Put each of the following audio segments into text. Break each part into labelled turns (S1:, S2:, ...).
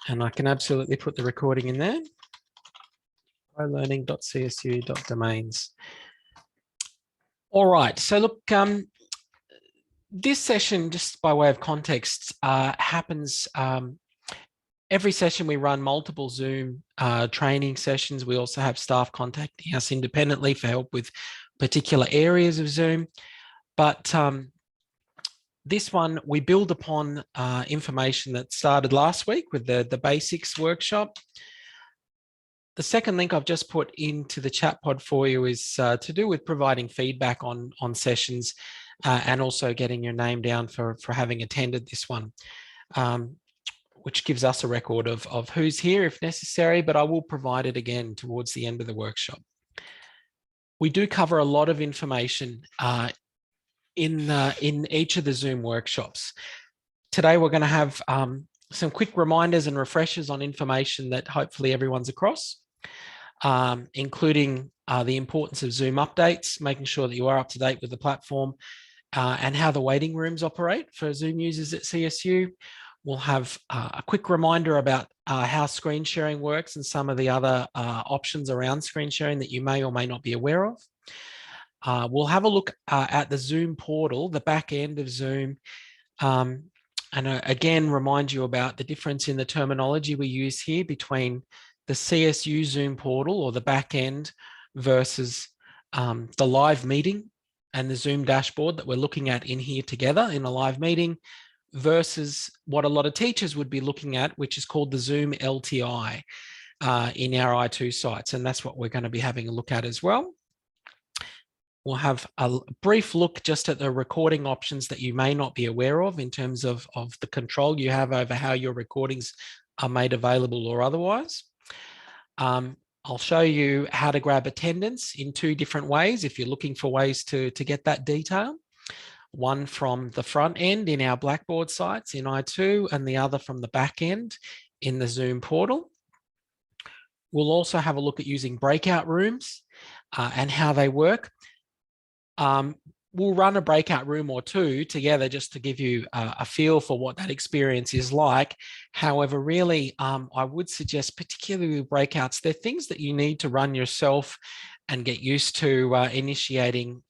S1: And I can absolutely put the recording in there. prolearning.csu.domains. All right, so look, this session, just by way of context, happens every session. We run multiple Zoom training sessions. We also have staff contacting us independently for help with particular areas of Zoom. But this one, we build upon information that started last week with the basics workshop. The second link I've just put into the chat pod for you is to do with providing feedback on sessions and also getting your name down for having attended this one, which gives us a record of who's here if necessary, but I will provide it again towards the end of the workshop. We do cover a lot of information in each of the Zoom workshops. Today, we're going to have some quick reminders and refreshers on information that hopefully everyone's across, including the importance of Zoom updates, making sure that you are up to date with the platform, and how the waiting rooms operate for Zoom users at CSU. We'll have a quick reminder about how screen sharing works and some of the other options around screen sharing that you may or may not be aware of. We'll have a look at the Zoom portal, the back end of Zoom, and again, remind you about the difference in the terminology we use here between the CSU Zoom portal or the back end versus the live meeting and the Zoom dashboard that we're looking at in here together in a live meeting versus what a lot of teachers would be looking at, which is called the Zoom LTI in our I2 sites. And that's what we're going to be having a look at as well. We'll have a brief look just at the recording options that you may not be aware of in terms of the control you have over how your recordings are made available or otherwise. I'll show you how to grab attendance in two different ways if you're looking for ways to get that detail. One from the front end in our Blackboard sites in I2 and the other from the back end in the Zoom portal. We'll also have a look at using breakout rooms and how they work. We'll run a breakout room or two together just to give you a feel for what that experience is like. However, really, I would suggest, particularly with breakouts, they're things that you need to run yourself and get used to initiating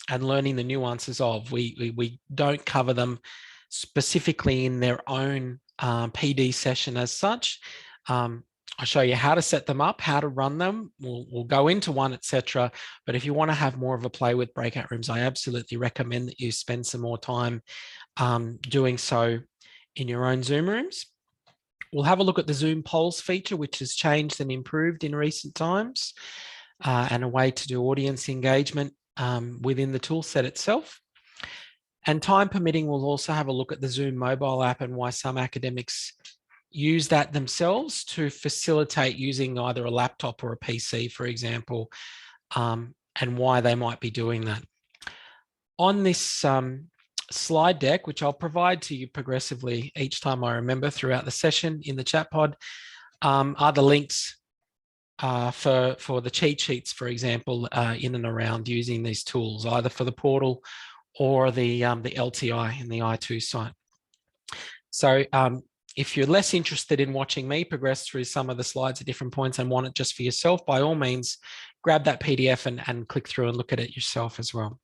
S1: and learning the nuances of. We don't cover them specifically in their own PD session as such. I'll show you how to set them up, how to run them. We'll go into one, etc. But if you want to have more of a play with breakout rooms, I absolutely recommend that you spend some more time doing so in your own Zoom rooms. We'll have a look at the Zoom polls feature, which has changed and improved in recent times, and a way to do audience engagement within the tool set itself. And time permitting, we'll also have a look at the Zoom mobile app and why some academics use that themselves to facilitate using either a laptop or a PC, for example, and why they might be doing that. On this slide deck, which I'll provide to you progressively each time I remember throughout the session in the chat pod, are the links for the cheat sheets, for example, in and around using these tools, either for the portal or the LTI in the I2 site. So if you're less interested in watching me progress through some of the slides at different points and want it just for yourself, by all means, grab that PDF and click through and look at it yourself as well.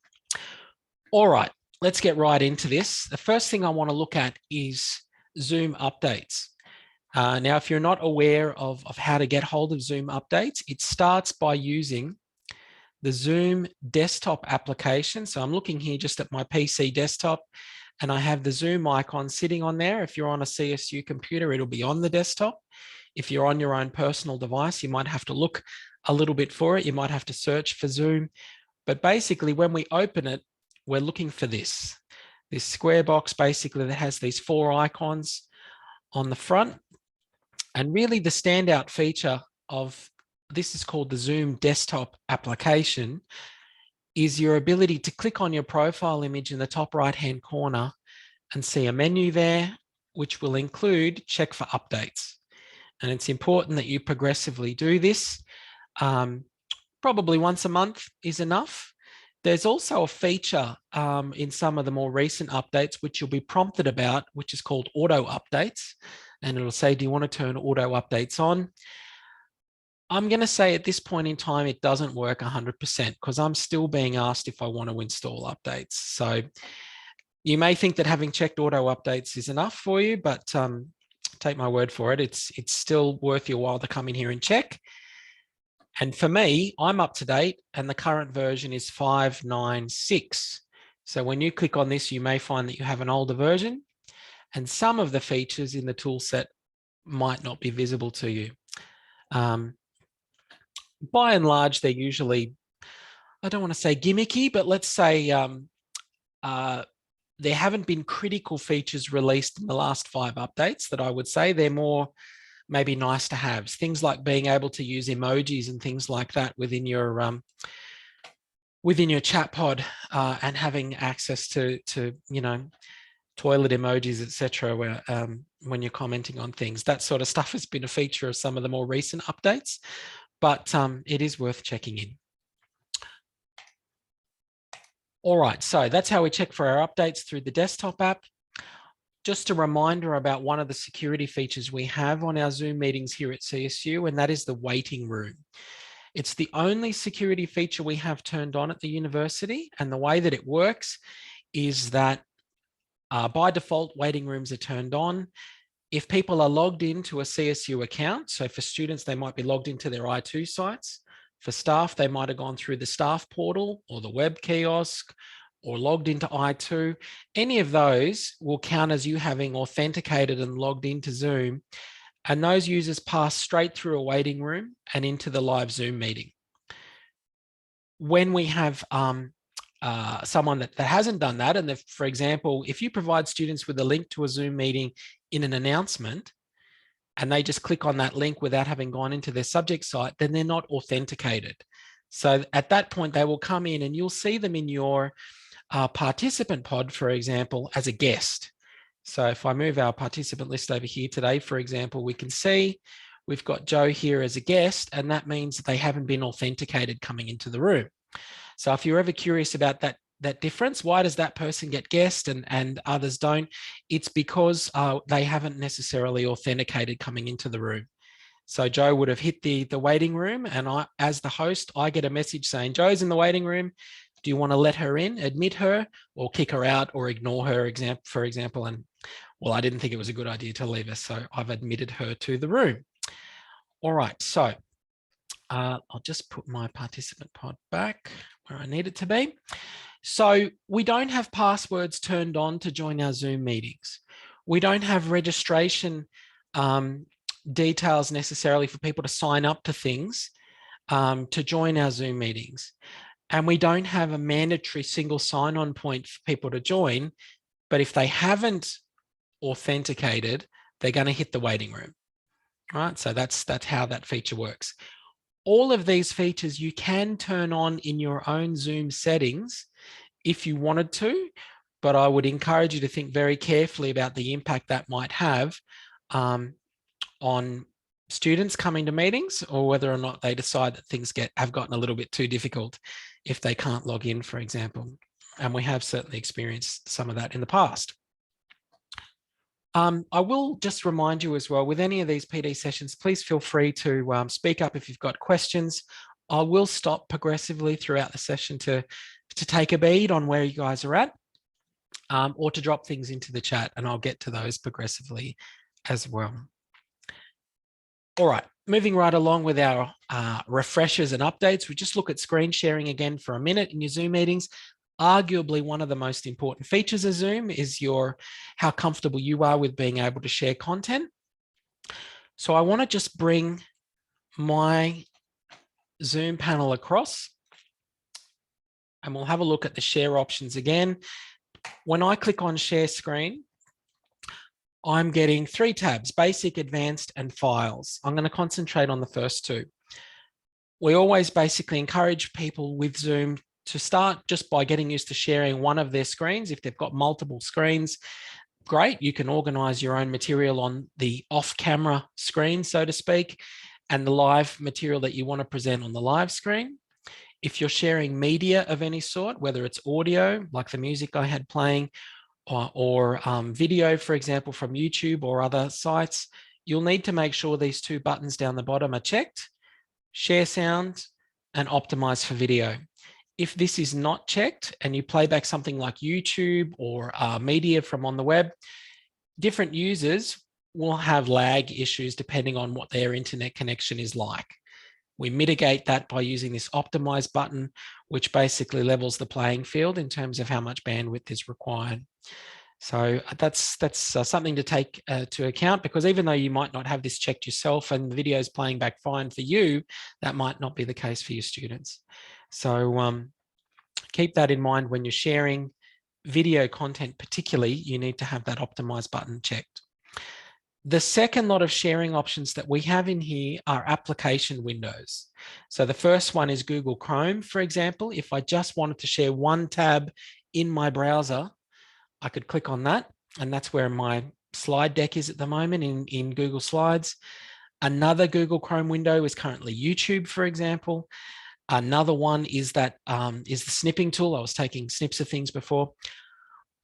S1: All right, let's get right into this. The first thing I want to look at is Zoom updates. Now, if you're not aware of how to get hold of Zoom updates, it starts by using the Zoom desktop application. So I'm looking here just at my PC desktop, and I have the Zoom icon sitting on there. If you're on a CSU computer, it'll be on the desktop. If you're on your own personal device, you might have to look a little bit for it. You might have to search for Zoom. But basically, when we open it, we're looking for this square box, basically, that has these four icons on the front. And really the standout feature of this is called the Zoom desktop application is your ability to click on your profile image in the top right-hand corner and see a menu there, which will include check for updates. And it's important that you progressively do this. Probably once a month is enough. There's also a feature in some of the more recent updates, which you'll be prompted about, which is called auto updates. and it'll say, do you want to turn auto updates on? I'm going to say at this point in time, it doesn't work 100% because I'm still being asked if I want to install updates. So you may think that having checked auto updates is enough for you, but take my word for it. It's still worth your while to come in here and check. And for me, I'm up to date and the current version is 5.9.6. So when you click on this, you may find that you have an older version and some of the features in the tool set might not be visible to you. By and large, they're usually, I don't want to say gimmicky, but let's say there haven't been critical features released in the last 5 updates that I would say. They're more maybe nice to haves. Things like being able to use emojis and things like that within your chat pod and having access to toilet emojis, etc. Where when you're commenting on things, that sort of stuff has been a feature of some of the more recent updates, but it is worth checking in. All right, so that's how we check for our updates through the desktop app. Just a reminder about one of the security features we have on our Zoom meetings here at CSU, and that is the waiting room. It's the only security feature we have turned on at the university, and the way that it works is that by default, waiting rooms are turned on. If people are logged into a CSU account, so for students, they might be logged into their I2 sites. For staff, they might have gone through the staff portal or the web kiosk or logged into I2. Any of those will count as you having authenticated and logged into Zoom. And those users pass straight through a waiting room and into the live Zoom meeting. When we have someone that hasn't done that, and for example, if you provide students with a link to a Zoom meeting in an announcement, and they just click on that link without having gone into their subject site, then they're not authenticated. So at that point, they will come in and you'll see them in your participant pod, for example, as a guest. So if I move our participant list over here today, for example, we can see we've got Joe here as a guest, and that means that they haven't been authenticated coming into the room. So if you're ever curious about that difference, why does that person get guest and others don't? It's because they haven't necessarily authenticated coming into the room. So Joe would have hit the waiting room, and I, as the host, I get a message saying, Joe's in the waiting room. Do you want to let her in, admit her, or kick her out, or ignore her, for example? And well, I didn't think it was a good idea to leave her, so I've admitted her to the room. All right, so I'll just put my participant pod back where I need it to be. So we don't have passwords turned on to join our Zoom meetings. We don't have registration details necessarily for people to sign up to things to join our Zoom meetings. And we don't have a mandatory single sign-on point for people to join. But if they haven't authenticated, they're going to hit the waiting room. Right? So that's how that feature works. All of these features you can turn on in your own Zoom settings if you wanted to, but I would encourage you to think very carefully about the impact that might have on students coming to meetings, or whether or not they decide that things have gotten a little bit too difficult if they can't log in, for example. And we have certainly experienced some of that in the past. I will just remind you as well, with any of these PD sessions, please feel free to speak up if you've got questions. I will stop progressively throughout the session to take a bead on where you guys are at, or to drop things into the chat, and I'll get to those progressively as well. All right, moving right along with our refreshers and updates, we just look at screen sharing again for a minute in your Zoom meetings. Arguably one of the most important features of Zoom is how comfortable you are with being able to share content. So I want to just bring my Zoom panel across, and we'll have a look at the share options again. When I click on share screen, I'm getting 3 tabs: basic, advanced, and files. I'm going to concentrate on the first 2. We always basically encourage people with Zoom to start just by getting used to sharing one of their screens. If they've got multiple screens, great. You can organize your own material on the off-camera screen, so to speak, and the live material that you want to present on the live screen. If you're sharing media of any sort, whether it's audio, like the music I had playing, or video, for example, from YouTube or other sites, you'll need to make sure these two buttons down the bottom are checked: share sound and optimize for video. If this is not checked and you play back something like YouTube or media from on the web, different users will have lag issues depending on what their internet connection is like. We mitigate that by using this optimize button, which basically levels the playing field in terms of how much bandwidth is required. So that's something to take to account, because even though you might not have this checked yourself and the video is playing back fine for you, that might not be the case for your students. So keep that in mind when you're sharing video content. Particularly, you need to have that optimize button checked. The second lot of sharing options that we have in here are application windows. So the first one is Google Chrome, for example. If I just wanted to share one tab in my browser, I could click on that, and that's where my slide deck is at the moment in Google Slides. Another Google Chrome window is currently YouTube, for example. Another one is the snipping tool. I was taking snips of things before.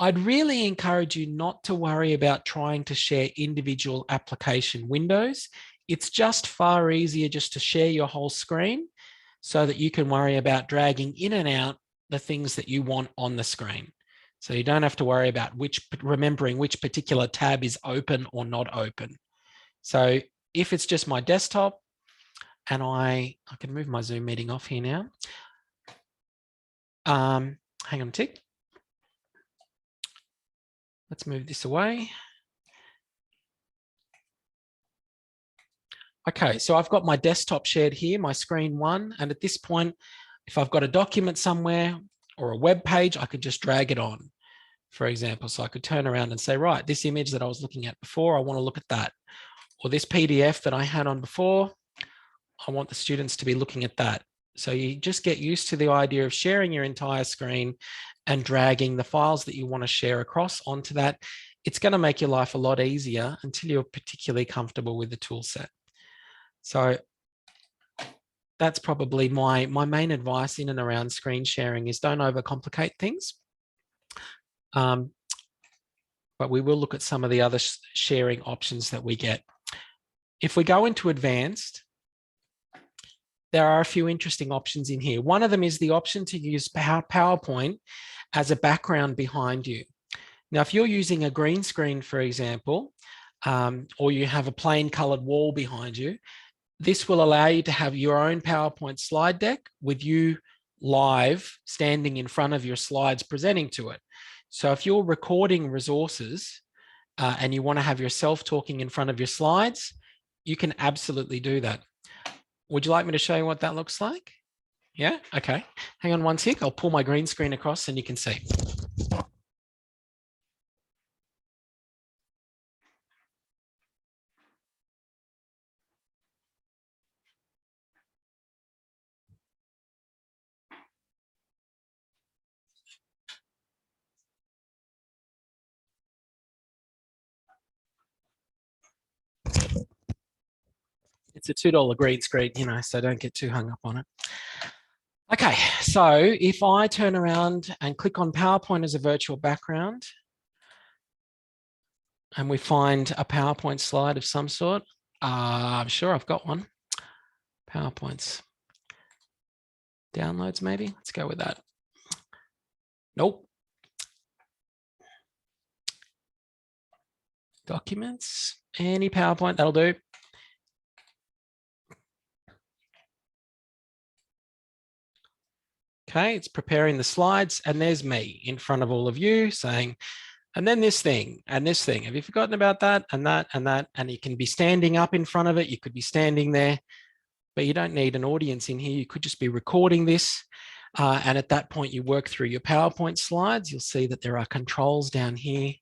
S1: I'd really encourage you not to worry about trying to share individual application windows. It's just far easier just to share your whole screen so that you can worry about dragging in and out the things that you want on the screen. So you don't have to worry about remembering which particular tab is open or not open. So if it's just my desktop, and I can move my Zoom meeting off here now. Hang on a tick. Let's move this away. Okay, so I've got my desktop shared here, my screen one. And at this point, if I've got a document somewhere or a web page, I could just drag it on, for example. So I could turn around and say, right, this image that I was looking at before, I want to look at that. Or this PDF that I had on before, I want the students to be looking at that. So you just get used to the idea of sharing your entire screen and dragging the files that you want to share across onto that. It's going to make your life a lot easier until you're particularly comfortable with the tool set. So that's probably my main advice in and around screen sharing is don't overcomplicate things. But we will look at some of the other sharing options that we get. If we go into advanced, there are a few interesting options in here. One of them is the option to use PowerPoint as a background behind you. Now, if you're using a green screen, for example, or you have a plain colored wall behind you, this will allow you to have your own PowerPoint slide deck with you live standing in front of your slides presenting to it. So if you're recording resources and you want to have yourself talking in front of your slides, you can absolutely do that. Would you like me to show you what that looks like? Yeah, okay. Hang on one sec. I'll pull my green screen across and you can see. It's a $2 green screen, you know, so don't get too hung up on it. Okay, so if I turn around and click on PowerPoint as a virtual background, and we find a PowerPoint slide of some sort, I'm sure I've got one. PowerPoints. Downloads, maybe? Let's go with that. Nope. Documents, any PowerPoint, that'll do. Okay, it's preparing the slides, and there's me in front of all of you saying, and then this thing, and this thing. Have you forgotten about that, and that, and that? And you can be standing up in front of it. You could be standing there, but you don't need an audience in here. You could just be recording this. And at that point, you work through your PowerPoint slides. You'll see that there are controls down here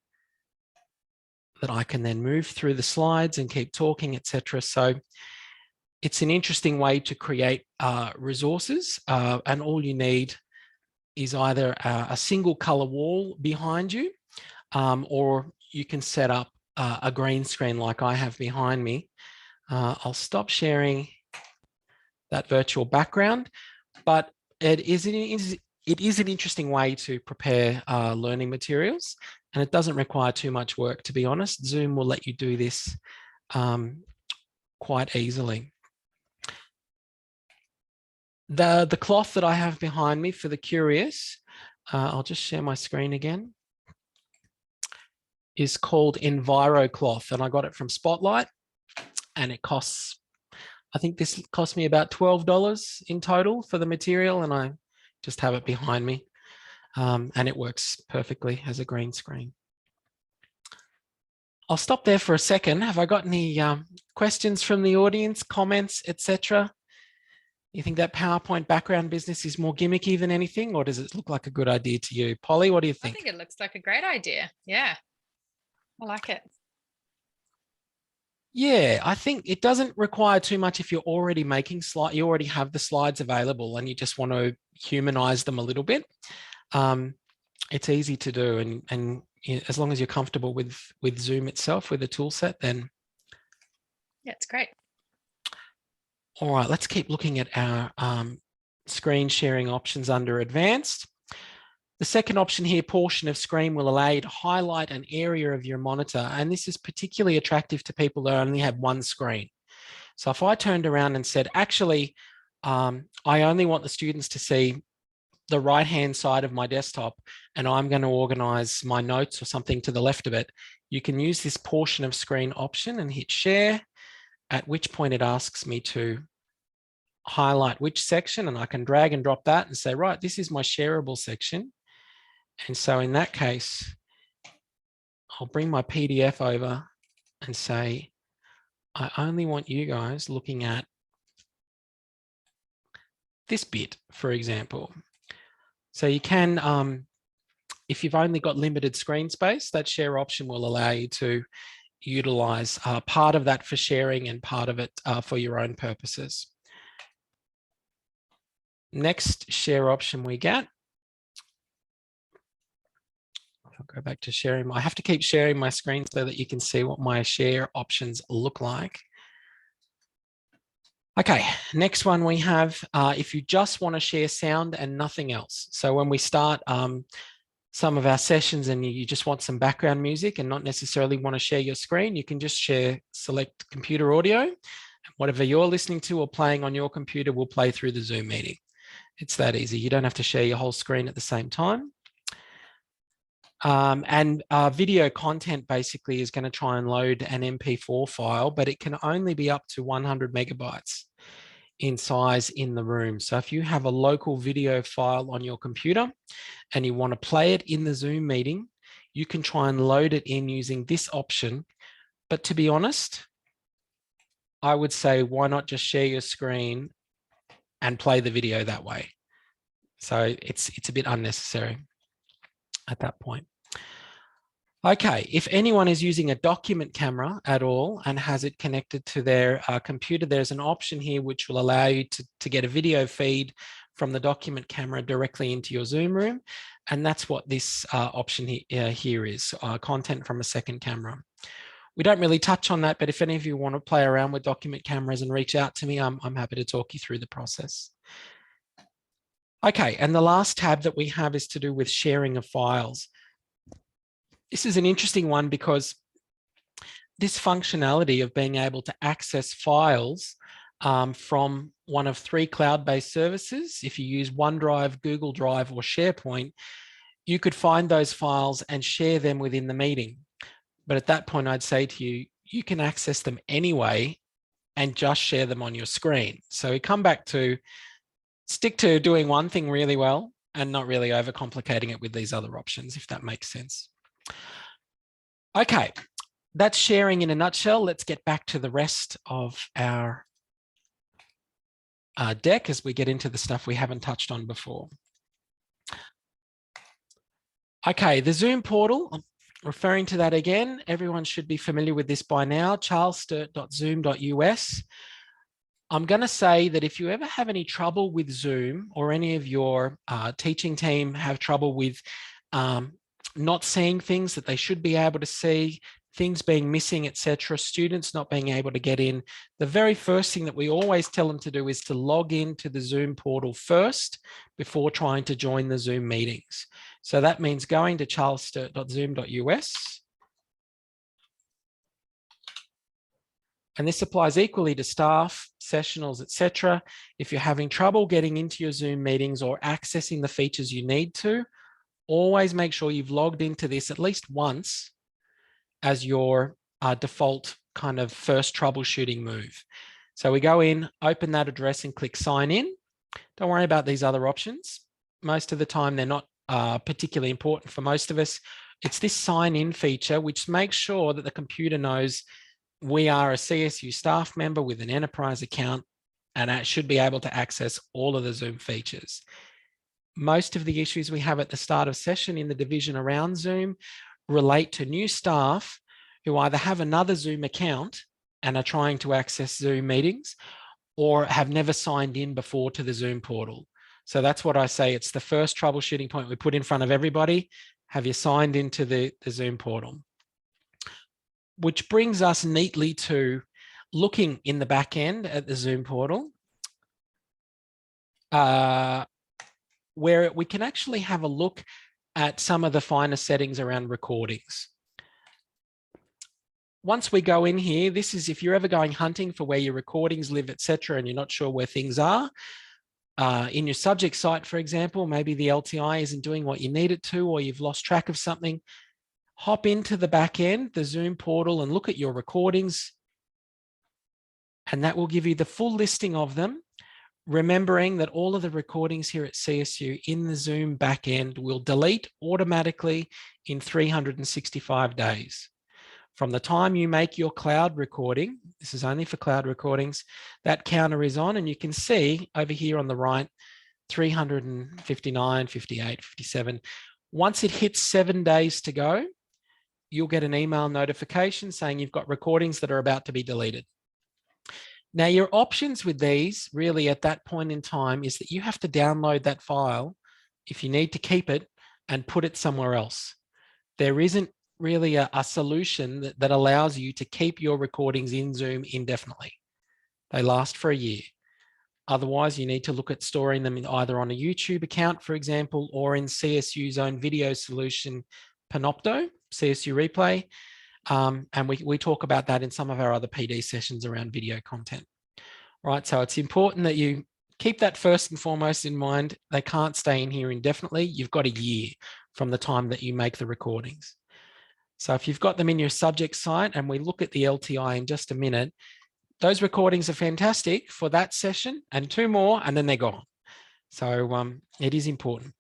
S1: that I can then move through the slides and keep talking, etc. So it's an interesting way to create resources, and all you need is either a single color wall behind you, or you can set up a green screen like I have behind me. I'll stop sharing that virtual background, but it is an interesting way to prepare learning materials And it doesn't require too much work, to be honest. Zoom will let you do this quite easily. The cloth that I have behind me, for the curious, I'll just share my screen again, is called Enviro Cloth, and I got it from Spotlight, and it costs, I think this cost me about $12 in total for the material, and I just have it behind me, and it works perfectly as a green screen. I'll stop there for a second. Have I got any questions from the audience, comments, etc.? You think that PowerPoint background business is more gimmicky than anything, or does it look like a good idea to you? Polly, what do you think?
S2: I think it looks like a great idea. Yeah, I like it.
S1: Yeah, I think it doesn't require too much if you're already making slides, you already have the slides available and you just want to humanize them a little bit. It's easy to do, and as long as you're comfortable with Zoom itself, with the tool set, then
S2: yeah, it's great.
S1: All right, let's keep looking at our screen sharing options under advanced. The second option here, portion of screen, will allow you to highlight an area of your monitor, and this is particularly attractive to people that only have one screen. So if I turned around and said, actually, I only want the students to see the right-hand side of my desktop, and I'm going to organize my notes or something to the left of it, you can use this portion of screen option and hit share, at which point it asks me to highlight which section, and I can drag and drop that and say, right, this is my shareable section. And so in that case, I'll bring my PDF over and say, I only want you guys looking at this bit, for example. So you can, if you've only got limited screen space, that share option will allow you to utilize part of that for sharing and part of it for your own purposes. Next share option we get. I'll go back to sharing. I have to keep sharing my screen so that you can see what my share options look like. Okay, next one we have, if you just want to share sound and nothing else. So when we start some of our sessions and you just want some background music and not necessarily want to share your screen, you can just select computer audio. Whatever you're listening to or playing on your computer will play through the Zoom meeting. It's that easy. You don't have to share your whole screen at the same time. Video content basically is going to try and load an MP4 file, but it can only be up to 100 megabytes in size in the room. So if you have a local video file on your computer and you want to play it in the Zoom meeting, you can try and load it in using this option. But to be honest, I would say, why not just share your screen and play the video that way? So it's a bit unnecessary at that point. Okay, if anyone is using a document camera at all and has it connected to their computer, there's an option here which will allow you to get a video feed from the document camera directly into your Zoom room. And that's what this option here is, content from a second camera. We don't really touch on that, but if any of you want to play around with document cameras and reach out to me, I'm happy to talk you through the process. Okay, and the last tab that we have is to do with sharing of files. This is an interesting one because this functionality of being able to access files from one of 3 cloud-based services, if you use OneDrive, Google Drive, or SharePoint, you could find those files and share them within the meeting. But at that point, I'd say to you, you can access them anyway and just share them on your screen. So we come back to stick to doing one thing really well and not really overcomplicating it with these other options, if that makes sense. Okay, that's sharing in a nutshell. Let's get back to the rest of our deck as we get into the stuff we haven't touched on before. Okay, the Zoom portal, I'm referring to that again. Everyone should be familiar with this by now, charlessturt.zoom.us. I'm going to say that if you ever have any trouble with Zoom or any of your teaching team have trouble with not seeing things that they should be able to see, things being missing, etc., students not being able to get in, the very first thing that we always tell them to do is to log into the Zoom portal first before trying to join the Zoom meetings. So that means going to charlessturt.zoom.us. And this applies equally to staff, sessionals, etc. If you're having trouble getting into your Zoom meetings or accessing the features you need to, always make sure you've logged into this at least once as your default kind of first troubleshooting move. So we go in, open that address and click sign in. Don't worry about these other options. Most of the time, they're not particularly important for most of us. It's this sign in feature, which makes sure that the computer knows we are a CSU staff member with an enterprise account and it should be able to access all of the Zoom features. Most of the issues we have at the start of session in the division around Zoom relate to new staff who either have another Zoom account and are trying to access Zoom meetings or have never signed in before to the Zoom portal. So that's what I say. It's the first troubleshooting point we put in front of everybody. Have you signed into the Zoom portal? Which brings us neatly to looking in the back end at the Zoom portal, where we can actually have a look at some of the finer settings around recordings. Once we go in here, this is if you're ever going hunting for where your recordings live, etc., and you're not sure where things are. In your subject site, for example, maybe the LTI isn't doing what you need it to, or you've lost track of something. Hop into the back end, the Zoom portal, and look at your recordings. And that will give you the full listing of them, remembering that all of the recordings here at CSU in the Zoom back end will delete automatically in 365 days. From the time you make your cloud recording, this is only for cloud recordings, that counter is on, and you can see over here on the right, 359, 58, 57. Once it hits 7 days to go, you'll get an email notification saying you've got recordings that are about to be deleted. Now, your options with these really at that point in time is that you have to download that file if you need to keep it and put it somewhere else. There isn't really a solution that allows you to keep your recordings in Zoom indefinitely. They last for a year. Otherwise, you need to look at storing them in either on a YouTube account, for example, or in CSU's own video solution, Panopto, CSU Replay. And we talk about that in some of our other PD sessions around video content. Right, so it's important that you keep that first and foremost in mind. They can't stay in here indefinitely. You've got a year from the time that you make the recordings. So if you've got them in your subject site, and we look at the LTI in just a minute, those recordings are fantastic for that session and 2 more, and then they're gone. So it is important.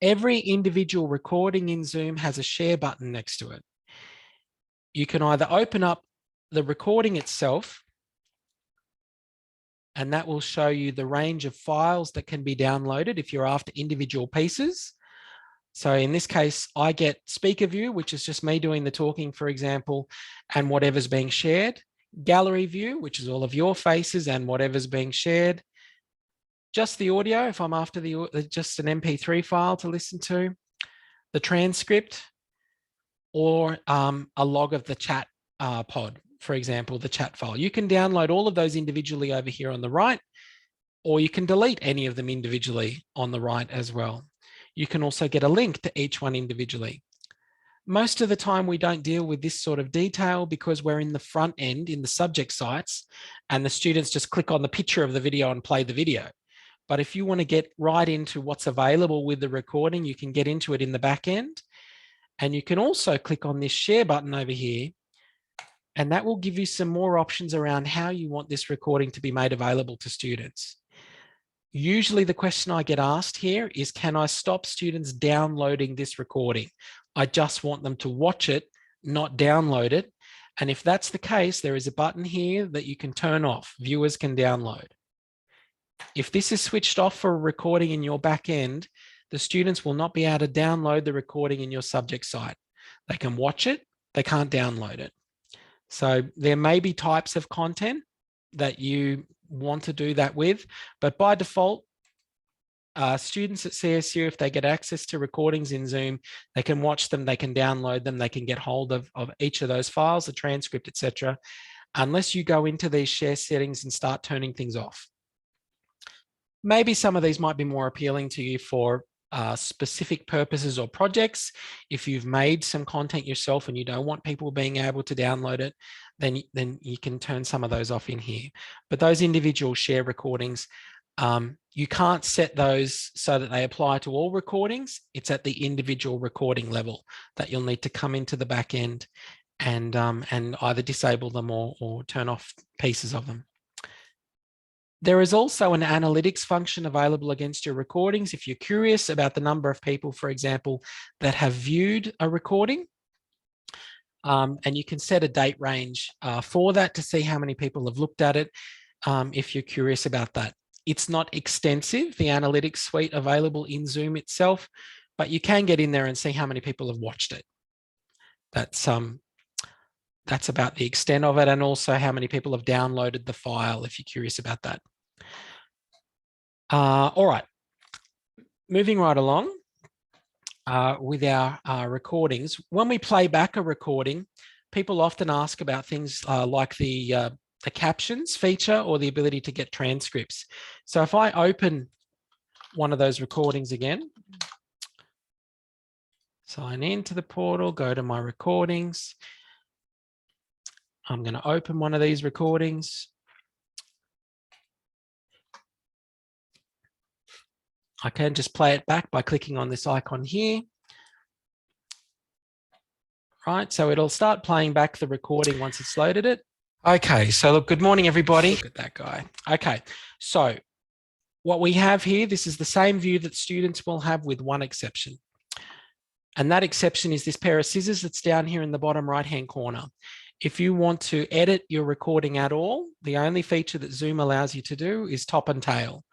S1: Every individual recording in Zoom has a share button next to it. You can either open up the recording itself, and that will show you the range of files that can be downloaded if you're after individual pieces. So in this case, I get speaker view, which is just me doing the talking, for example, and whatever's being shared. Gallery view, which is all of your faces and whatever's being shared. Just the audio, if I'm after just an MP3 file to listen to. The transcript, or a log of the chat pod, for example, the chat file. You can download all of those individually over here on the right, or you can delete any of them individually on the right as well. You can also get a link to each one individually. Most of the time, we don't deal with this sort of detail because we're in the front end in the subject sites, and the students just click on the picture of the video and play the video. But if you want to get right into what's available with the recording, you can get into it in the back end. And you can also click on this share button over here, and that will give you some more options around how you want this recording to be made available to students. Usually the question I get asked here is, can I stop students downloading this recording? I just want them to watch it, not download it. And if that's the case, there is a button here that you can turn off. Viewers can download. If this is switched off for a recording in your back end, the students will not be able to download the recording in your subject site. They can watch it, they can't download it. So there may be types of content that you want to do that with, but by default, students at CSU, if they get access to recordings in Zoom, they can watch them, they can download them, they can get hold of each of those files, the transcript, etc., unless you go into these share settings and start turning things off. Maybe some of these might be more appealing to you for specific purposes or projects. If you've made some content yourself and you don't want people being able to download it, then you can turn some of those off in here. But those individual share recordings, you can't set those so that they apply to all recordings. It's at the individual recording level that you'll need to come into the back end and either disable them or turn off pieces of them. There is also an analytics function available against your recordings. If you're curious about the number of people, for example, that have viewed a recording, and you can set a date range for that to see how many people have looked at it, if you're curious about that. It's not extensive, the analytics suite available in Zoom itself, but you can get in there and see how many people have watched it. That's about the extent of it, and also how many people have downloaded the file, if you're curious about that. All right, moving right along with our recordings. When we play back a recording, people often ask about things like the captions feature or the ability to get transcripts. So if I open one of those recordings again, sign into the portal, go to my recordings. I'm going to open one of these recordings. I can just play it back by clicking on this icon here. Right, so it'll start playing back the recording once it's loaded it. Okay, so look, good morning, everybody. Look at that guy. Okay, so what we have here, this is the same view that students will have with one exception. And that exception is this pair of scissors that's down here in the bottom right-hand corner. If you want to edit your recording at all, the only feature that Zoom allows you to do is top and tail,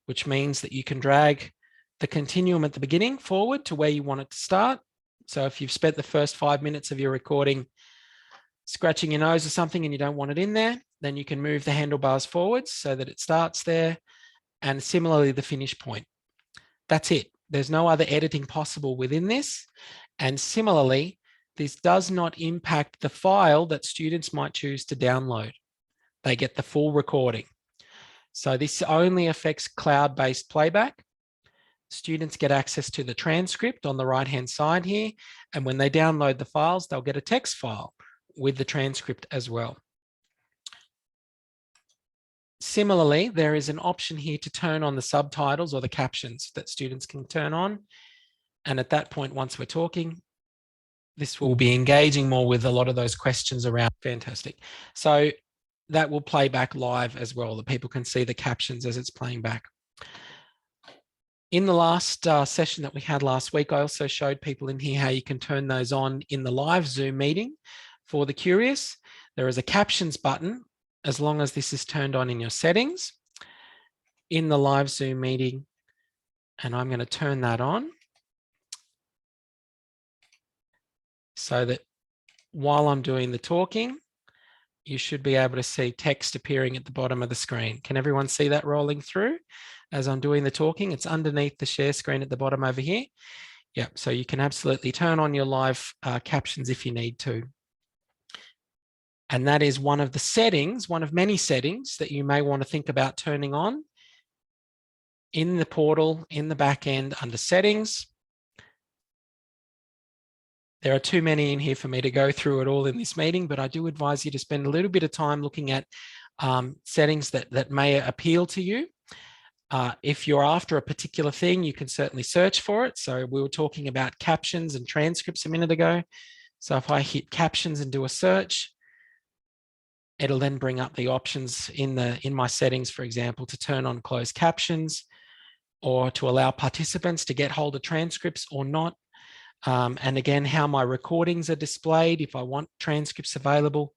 S1: which means that you can drag the continuum at the beginning forward to where you want it to start. So if you've spent the first 5 minutes of your recording scratching your nose or something and you don't want it in there, then you can move the handlebars forwards so that it starts there, and similarly the finish point. That's it. There's no other editing possible within this. And similarly, this does not impact the file that students might choose to download. They get the full recording. So this only affects cloud-based playback. Students get access to the transcript on the right-hand side here. And when they download the files, they'll get a text file with the transcript as well. Similarly, there is an option here to turn on the subtitles or the captions that students can turn on. And at that point, once we're talking, this will be engaging more with a lot of those questions around. Fantastic. So that will play back live as well, that people can see the captions as it's playing back. In the last session that we had last week, I also showed people in here how you can turn those on in the live Zoom meeting. For the curious, there is a captions button as long as this is turned on in your settings in the live Zoom meeting. And I'm going to turn that on so that while I'm doing the talking, you should be able to see text appearing at the bottom of the screen. Can everyone see that rolling through as I'm doing the talking? It's underneath the share screen at the bottom over here. Yeah, so you can absolutely turn on your live captions if you need to. And that is one of the settings, one of many settings that you may want to think about turning on in the portal, in the back end under settings. There are too many in here for me to go through it all in this meeting, but I do advise you to spend a little bit of time looking at settings that may appeal to you. If you're after a particular thing, you can certainly search for it. So we were talking about captions and transcripts a minute ago. So if I hit captions and do a search, it'll then bring up the options in my settings, for example, to turn on closed captions or to allow participants to get hold of transcripts or not. And again, how my recordings are displayed if I want transcripts available.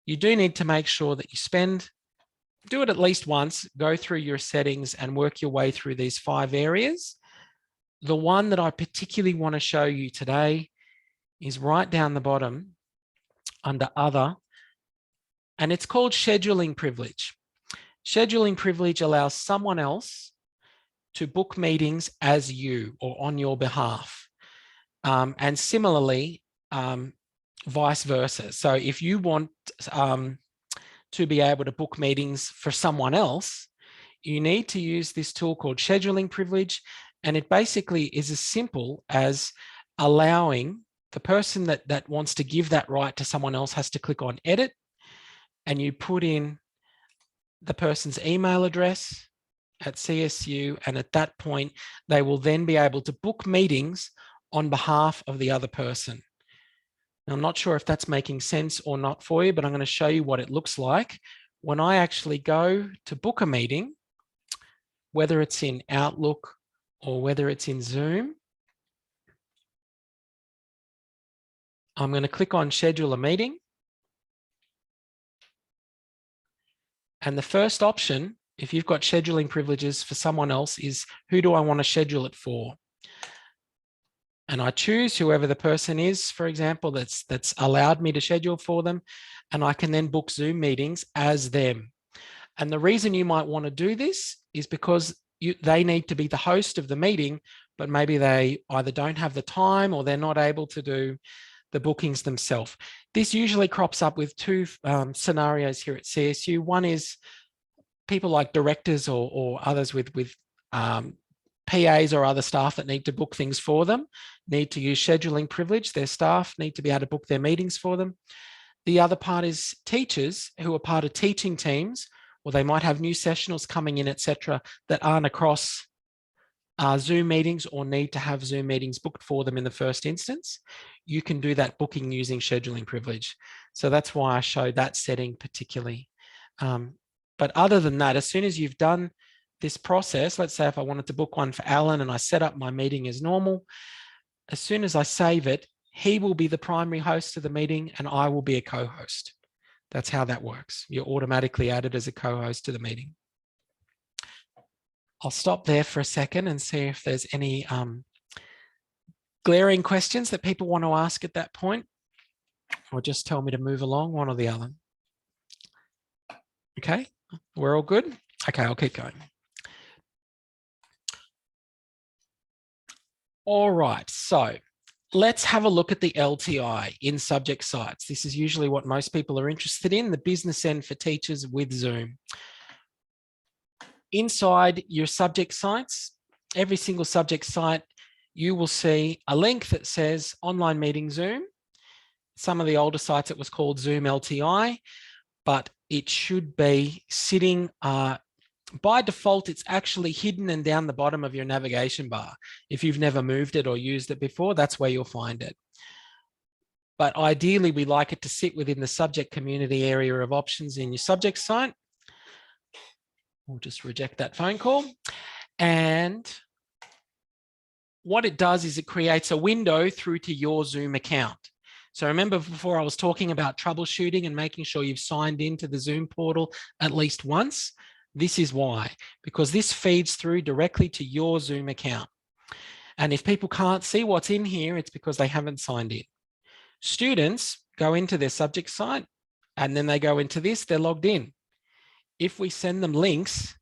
S1: You do need to make sure that you do it at least once, go through your settings and work your way through these 5 areas. The one that I particularly want to show you today is right down the bottom under Other, and it's called Scheduling Privilege. Scheduling privilege allows someone else to book meetings as you or on your behalf. And similarly, vice versa. So if you want to be able to book meetings for someone else, you need to use this tool called Scheduling Privilege. And it basically is as simple as allowing the person that wants to give that right to someone else has to click on edit, and you put in the person's email address at CSU, and at that point, they will then be able to book meetings on behalf of the other person. Now, I'm not sure if that's making sense or not for you, but I'm going to show you what it looks like. When I actually go to book a meeting, whether it's in Outlook or whether it's in Zoom, I'm going to click on schedule a meeting. And the first option, if you've got scheduling privileges for someone else, is who do I want to schedule it for? And I choose whoever the person is, for example, that's allowed me to schedule for them. And I can then book Zoom meetings as them. And the reason you might want to do this is because they need to be the host of the meeting, but maybe they either don't have the time or they're not able to do the bookings themselves. This usually crops up with two scenarios here at CSU. One is people like directors or others with PAs or other staff that need to book things for them, need to use scheduling privilege. Their staff need to be able to book their meetings for them. The other part is teachers who are part of teaching teams, or they might have new sessionals coming in, etc., that aren't across Zoom meetings or need to have Zoom meetings booked for them in the first instance. You can do that booking using scheduling privilege. So that's why I show that setting particularly. But other than that, as soon as you've done this process, let's say if I wanted to book one for Alan and I set up my meeting as normal, as soon as I save it, he will be the primary host of the meeting and I will be a co-host. That's how that works. You're automatically added as a co-host to the meeting. I'll stop there for a second and see if there's any glaring questions that people want to ask at that point, or just tell me to move along, one or the other. Okay, we're all good? Okay, I'll keep going. All right, so let's have a look at the LTI in subject sites. This is usually what most people are interested in, the business end for teachers with Zoom. Inside your subject sites, every single subject site, you will see a link that says online meeting Zoom. Some of the older sites it was called Zoom LTI, but it should be sitting by default, it's actually hidden and down the bottom of your navigation bar. If you've never moved it or used it before, that's where you'll find it. But ideally, we like it to sit within the subject community area of options in your subject site. We'll just reject that phone call. And what it does is it creates a window through to your Zoom account. So remember before I was talking about troubleshooting and making sure you've signed into the Zoom portal at least once. This is why, because this feeds through directly to your Zoom account. And if people can't see what's in here, it's because they haven't signed in. Students go into their subject site and then they go into this, they're logged in. If we send them links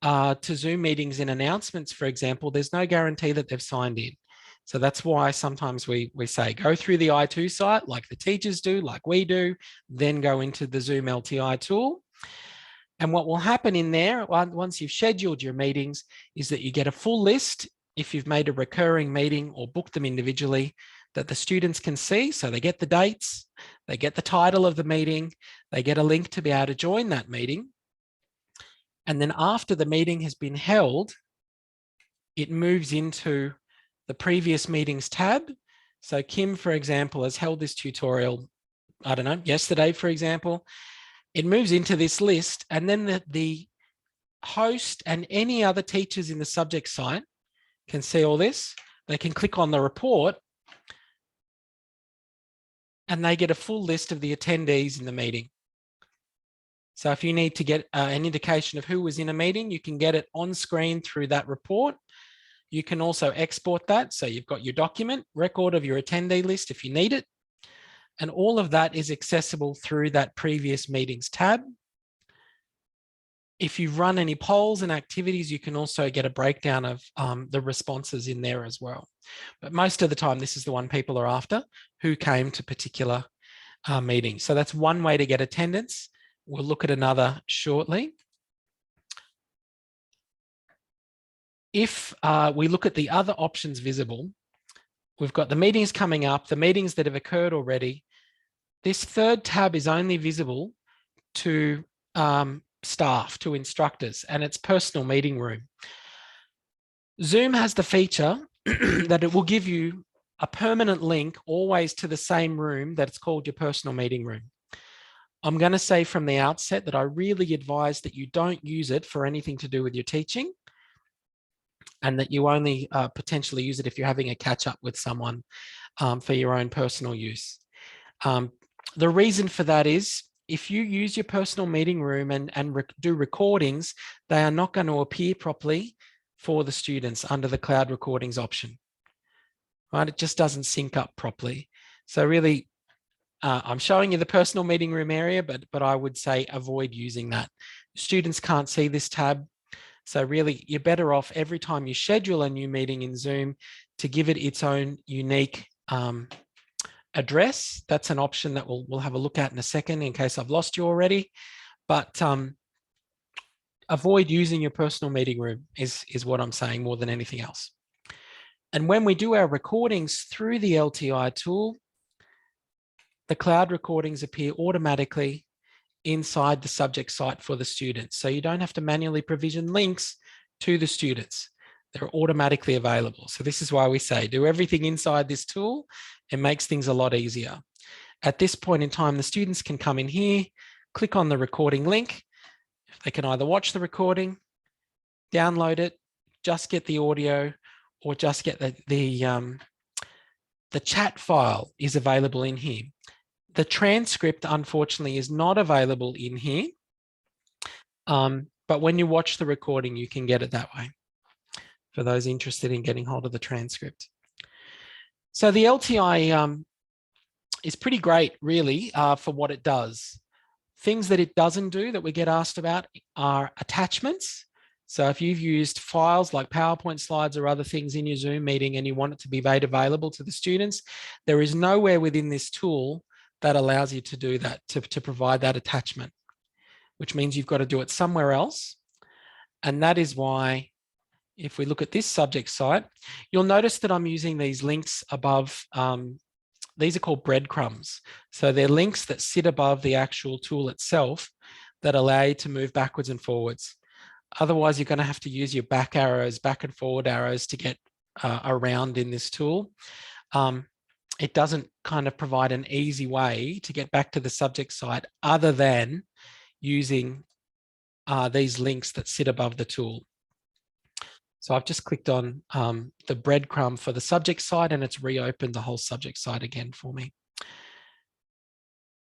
S1: to Zoom meetings in announcements, for example, there's no guarantee that they've signed in. So that's why sometimes we say, go through the I2 site like the teachers do, like we do, then go into the Zoom LTI tool. And what will happen in there, once you've scheduled your meetings, is that you get a full list if you've made a recurring meeting or booked them individually that the students can see. So they get the dates, they get the title of the meeting, they get a link to be able to join that meeting. And then after the meeting has been held, it moves into the previous meetings tab. So Kim, for example, has held this tutorial, I don't know, yesterday, for example. It moves into this list, and then the host and any other teachers in the subject site can see all this. They can click on the report and they get a full list of the attendees in the meeting. So if you need to get an indication of who was in a meeting, you can get it on screen through that report. You can also export that. So you've got your document, record of your attendee list if you need it. And all of that is accessible through that previous meetings tab. If you run any polls and activities, you can also get a breakdown of the responses in there as well. But most of the time, this is the one people are after, who came to particular meetings. So that's one way to get attendance. We'll look at another shortly. if we look at the other options visible, we've got the meetings coming up, the meetings that have occurred already. This third tab is only visible to staff, to instructors, and it's personal meeting room. Zoom has the feature that it will give you a permanent link always to the same room that it's called your personal meeting room. I'm going to say from the outset that I really advise that you don't use it for anything to do with your teaching, and that you only potentially use it if you're having a catch up with someone for your own personal use. The reason for that is if you use your personal meeting room and do recordings, they are not going to appear properly for the students under the cloud recordings option, right? It just doesn't sync up properly. So really, I'm showing you the personal meeting room area, but I would say avoid using that. Students can't see this tab. So really, you're better off every time you schedule a new meeting in Zoom to give it its own unique address. That's an option that we'll have a look at in a second in case I've lost you already. But avoid using your personal meeting room is what I'm saying more than anything else. And when we do our recordings through the LTI tool, the cloud recordings appear automatically inside the subject site for the students. So you don't have to manually provision links to the students. They're automatically available. So this is why we say do everything inside this tool. It makes things a lot easier. At this point in time, the students can come in here, click on the recording link. They can either watch the recording, download it, just get the audio, or just get the chat file is available in here. The transcript, unfortunately, is not available in here. But when you watch the recording, you can get it that way for those interested in getting hold of the transcript. So the LTI is pretty great, really, for what it does. Things that it doesn't do that we get asked about are attachments. So if you've used files like PowerPoint slides or other things in your Zoom meeting and you want it to be made available to the students, there is nowhere within this tool that allows you to do that, to provide that attachment, which means you've got to do it somewhere else. And that is why, if we look at this subject site, you'll notice that I'm using these links above. These are called breadcrumbs. So they're links that sit above the actual tool itself that allow you to move backwards and forwards. Otherwise, you're going to have to use your back arrows, back and forward arrows to get around in this tool. It doesn't kind of provide an easy way to get back to the subject site other than using these links that sit above the tool. So I've just clicked on the breadcrumb for the subject site and it's reopened the whole subject site again for me.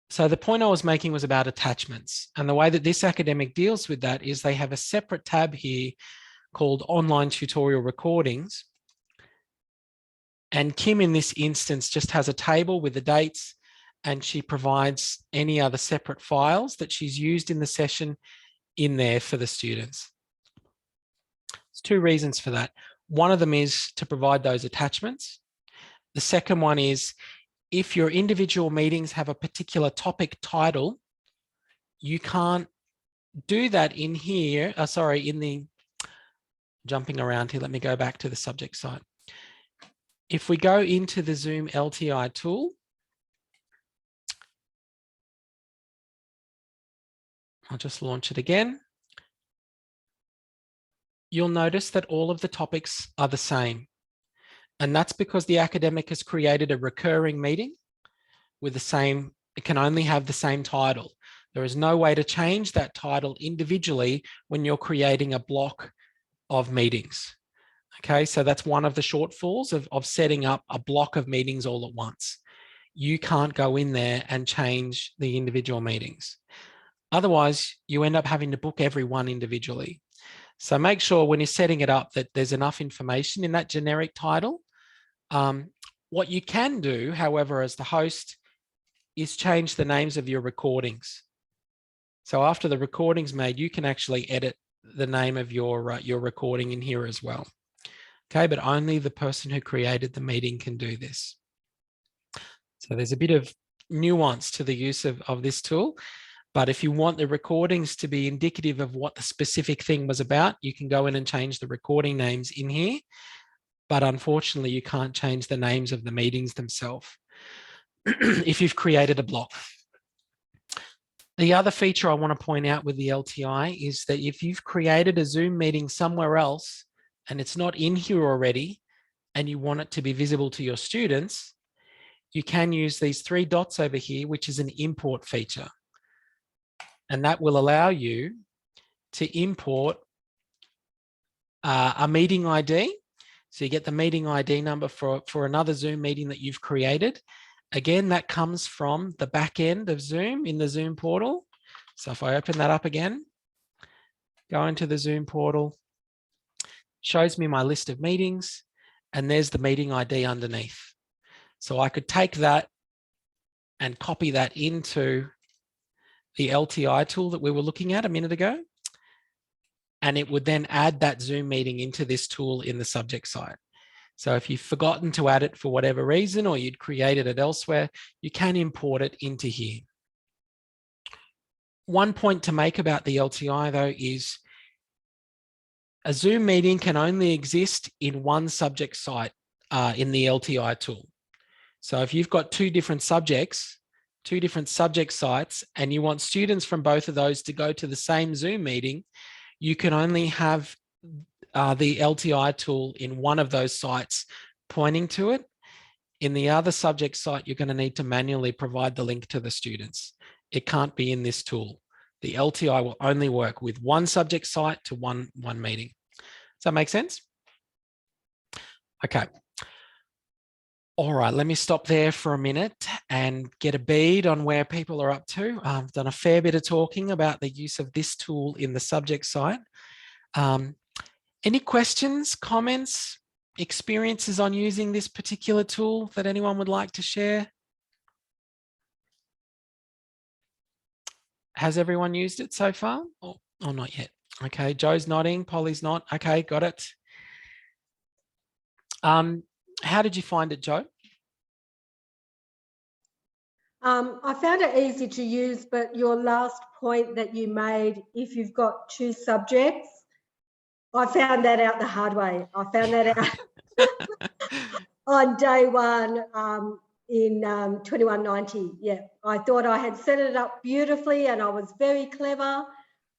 S1: So the point I was making was about attachments, and the way that this academic deals with that is they have a separate tab here called Online Tutorial Recordings. And Kim in this instance just has a table with the dates, and she provides any other separate files that she's used in the session in there for the students. There's two reasons for that. One of them is to provide those attachments. The second one is if your individual meetings have a particular topic title, you can't do that in here. In the jumping around here, let me go back to the subject site. If we go into the Zoom LTI tool, I'll just launch it again. You'll notice that all of the topics are the same. And that's because the academic has created a recurring meeting with the same, it can only have the same title. There is no way to change that title individually when you're creating a block of meetings. Okay, so that's one of the shortfalls of setting up a block of meetings all at once. You can't go in there and change the individual meetings. Otherwise, you end up having to book every one individually. So make sure when you're setting it up that there's enough information in that generic title. What you can do, however, as the host, is change the names of your recordings. So after the recording's made, you can actually edit the name of your recording in here as well. Okay, but only the person who created the meeting can do this. So there's a bit of nuance to the use of this tool. But if you want the recordings to be indicative of what the specific thing was about, you can go in and change the recording names in here. But unfortunately, you can't change the names of the meetings themselves if you've created a block. The other feature I want to point out with the LTI is that if you've created a Zoom meeting somewhere else and it's not in here already, and you want it to be visible to your students, you can use these 3 dots over here, which is an import feature. And that will allow you to import a meeting ID. So you get the meeting ID number for another Zoom meeting that you've created. Again, that comes from the back end of Zoom in the Zoom portal. So if I open that up again, go into the Zoom portal, shows me my list of meetings, and there's the meeting ID underneath. So I could take that and copy that into the LTI tool that we were looking at a minute ago. And it would then add that Zoom meeting into this tool in the subject site. So if you've forgotten to add it for whatever reason, or you'd created it elsewhere, you can import it into here. One point to make about the LTI though is a Zoom meeting can only exist in one subject site in the LTI tool. So if you've got 2 different subjects, 2 different subject sites, and you want students from both of those to go to the same Zoom meeting, you can only have the LTI tool in one of those sites pointing to it. In the other subject site, you're going to need to manually provide the link to the students. It can't be in this tool. The LTI will only work with one subject site to one meeting. Does that make sense? Okay. All right, let me stop there for a minute and get a bead on where people are up to. I've done a fair bit of talking about the use of this tool in the subject site. Any questions, comments, experiences on using this particular tool that anyone would like to share? Has everyone used it so far? Oh, not yet. Okay, Joe's nodding, Polly's not. Okay, got it. How did you find it, Joe?
S3: I found it easy to use, but your last point that you made, if you've got 2 subjects, I found that out the hard way. I found that out on day 1 in 2190. Yeah, I thought I had set it up beautifully and I was very clever.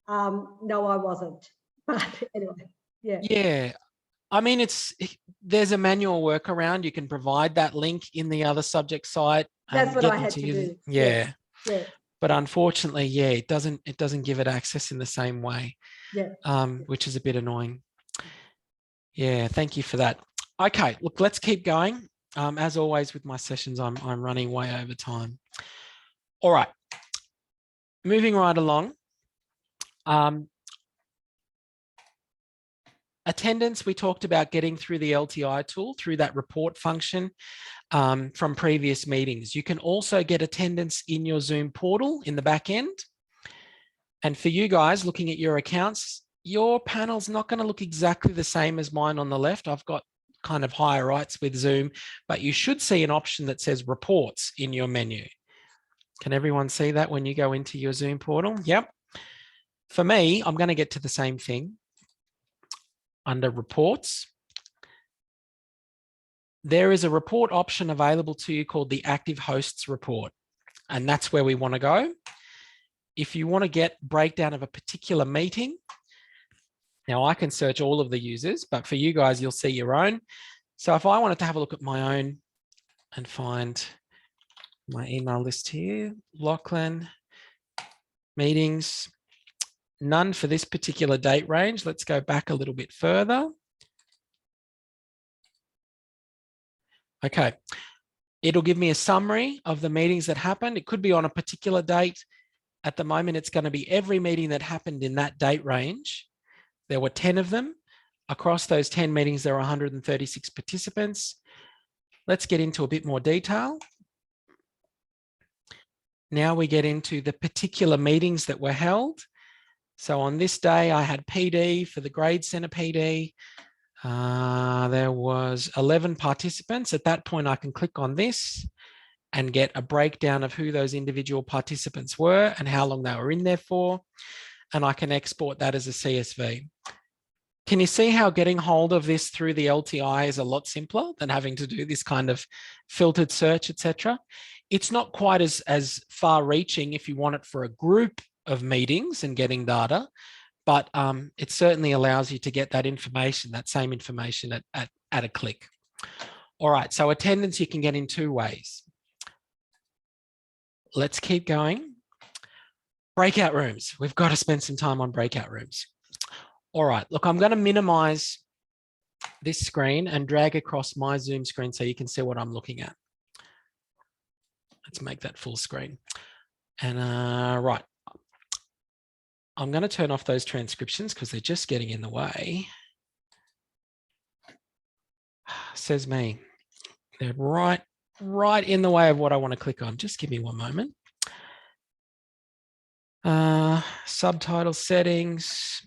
S3: No, I wasn't. But anyway, yeah.
S1: Yeah. I mean, there's a manual workaround. You can provide that link in the other subject site.
S3: That's what I had to do.
S1: Yeah.
S3: Yeah.
S1: But unfortunately, yeah, it doesn't give it access in the same way.
S3: Yeah.
S1: Which is a bit annoying. Yeah, thank you for that. Okay, look, let's keep going. As always with my sessions, I'm running way over time. All right, moving right along. Attendance, we talked about getting through the LTI tool, through that report function from previous meetings. You can also get attendance in your Zoom portal in the back end. And for you guys looking at your accounts, your panel's not going to look exactly the same as mine on the left. I've got kind of higher rights with Zoom, but you should see an option that says reports in your menu. Can everyone see that when you go into your Zoom portal? Yep. For me, I'm going to get to the same thing. Under reports, there is a report option available to you called the active hosts report. And that's where we want to go. If you want to get breakdown of a particular meeting, now I can search all of the users, but for you guys, you'll see your own. So if I wanted to have a look at my own and find my email list here, Lachlan, meetings, none for this particular date range. Let's go back a little bit further. Okay, it'll give me a summary of the meetings that happened. It could be on a particular date. At the moment, it's going to be every meeting that happened in that date range. There were 10 of them. Across those 10 meetings, there were 136 participants. Let's get into a bit more detail. Now we get into the particular meetings that were held. So on this day, I had PD for the Grade Centre PD. There was 11 participants. At that point, I can click on this and get a breakdown of who those individual participants were and how long they were in there for. And I can export that as a CSV. Can you see how getting hold of this through the LTI is a lot simpler than having to do this kind of filtered search, etc.? It's not quite as far reaching if you want it for a group of meetings and getting data, but it certainly allows you to get that information, that same information at a click. All right, so attendance you can get in two ways. Let's keep going. Breakout rooms. We've got to spend some time on breakout rooms. All right, look, I'm going to minimize this screen and drag across my Zoom screen so you can see what I'm looking at. Let's make that full screen. And right, I'm going to turn off those transcriptions because they're just getting in the way. Says me. They're right in the way of what I want to click on. Just give me one moment. Subtitle settings.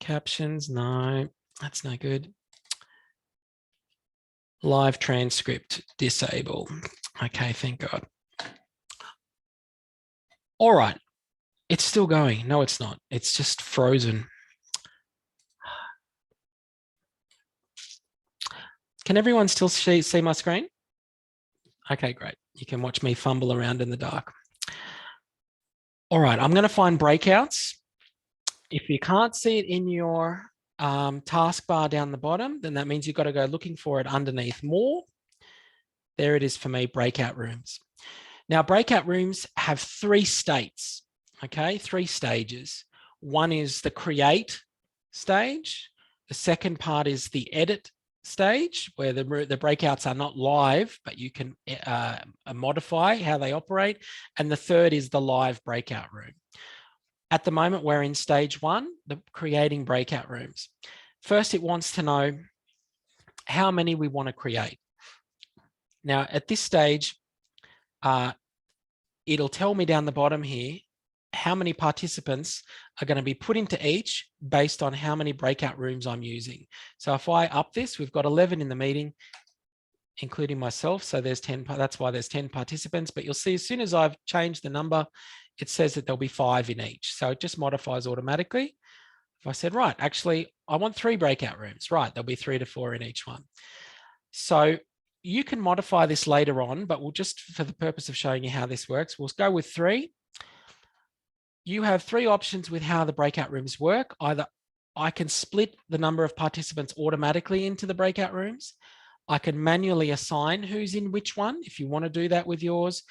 S1: Captions, no, that's no good. Live transcript, disable. Okay, thank God. All right, it's still going. No, it's not. It's just frozen. Can everyone still see my screen? Okay, great. You can watch me fumble around in the dark. All right, I'm going to find breakouts. If you can't see it in your taskbar down the bottom, then that means you've got to go looking for it underneath more. There it is for me, breakout rooms. Now, breakout rooms have three states, okay? Three stages. One is the create stage. The second part is the edit stage, where the breakouts are not live, but you can modify how they operate. And the third is the live breakout room. At the moment, we're in stage one, the creating breakout rooms. First, it wants to know how many we want to create. Now, at this stage, it'll tell me down the bottom here how many participants are going to be put into each based on how many breakout rooms I'm using. So if I up this, we've got 11 in the meeting, including myself. So there's 10, that's why there's 10 participants. But you'll see as soon as I've changed the number, it says that there'll be 5 in each. So it just modifies automatically. If I said, right, actually, I want 3 breakout rooms, right, there'll be 3 to 4 in each one. So you can modify this later on, but we'll just, for the purpose of showing you how this works, we'll go with 3. You have 3 options with how the breakout rooms work. Either I can split the number of participants automatically into the breakout rooms. I can manually assign who's in which one, if you want to do that with yours.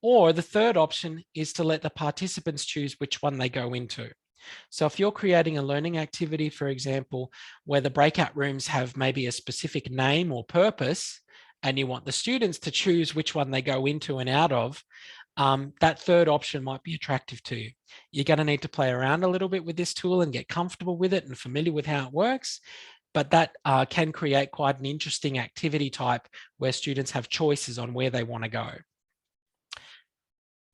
S1: Or the third option is to let the participants choose which one they go into. So if you're creating a learning activity, for example, where the breakout rooms have maybe a specific name or purpose, and you want the students to choose which one they go into and out of, that third option might be attractive to you. You're going to need to play around a little bit with this tool and get comfortable with it and familiar with how it works. But that can create quite an interesting activity type where students have choices on where they want to go.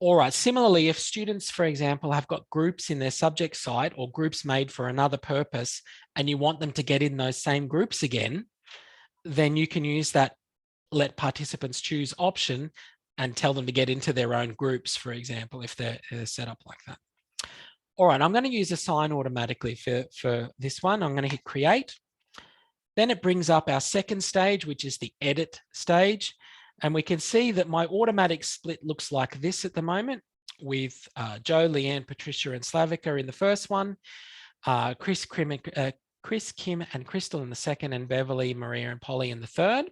S1: All right, similarly, if students, for example, have got groups in their subject site or groups made for another purpose, and you want them to get in those same groups again, then you can use that let participants choose option and tell them to get into their own groups, for example, if they're set up like that. All right, I'm going to use assign automatically for this one. I'm going to hit create. Then it brings up our second stage, which is the edit stage. And we can see that my automatic split looks like this at the moment, with Joe, Leanne, Patricia, and Slavica in the first one, Chris, Kim, and Crystal in the second, and Beverly, Maria, and Polly in the third.